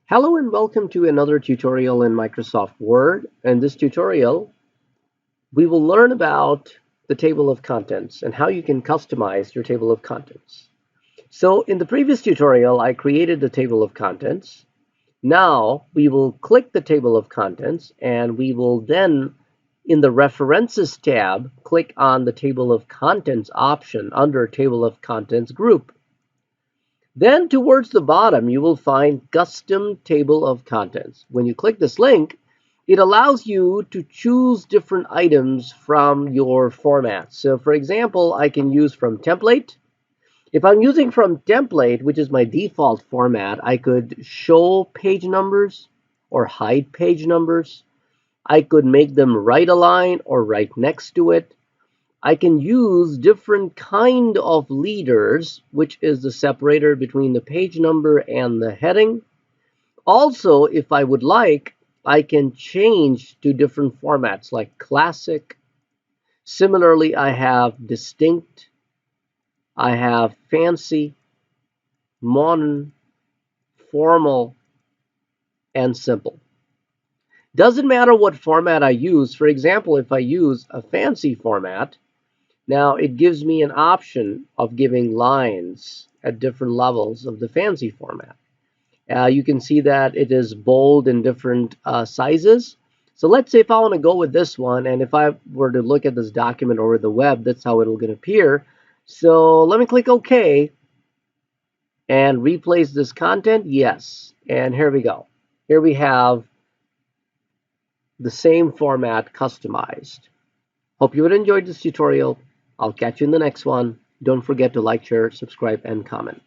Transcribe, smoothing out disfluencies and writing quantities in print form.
Hello and welcome to another tutorial in Microsoft Word. In this tutorial, we will learn about the table of contents and how you can customize your table of contents. So in the previous tutorial, I created the table of contents. Now we will click the table of contents and we will then, in the References tab, click on the Table of Contents option under Table of Contents group. Then towards the bottom, you will find Custom Table of Contents. When you click this link, it allows you to choose different items from your format. So for example, I can use from template. If I'm using from template, which is my default format, I could show page numbers or hide page numbers. I could make them right align or right next to it. I can use different kind of leaders, which is the separator between the page number and the heading. Also, if I would like, I can change to different formats like classic. Similarly, I have distinct, I have fancy, modern, formal, and simple. Doesn't matter what format I use. For example, if I use a fancy format, now it gives me an option of giving lines at different levels of the fancy format. You can see that it is bold in different sizes. So let's say if I want to go with this one, and if I were to look at this document over the web, that's how it'll going to appear. So let me click OK and replace this content. Yes. And here we go. Here we have the same format customized. Hope you would enjoy this tutorial. I'll catch you in the next one. Don't forget to like, share, subscribe, and comment.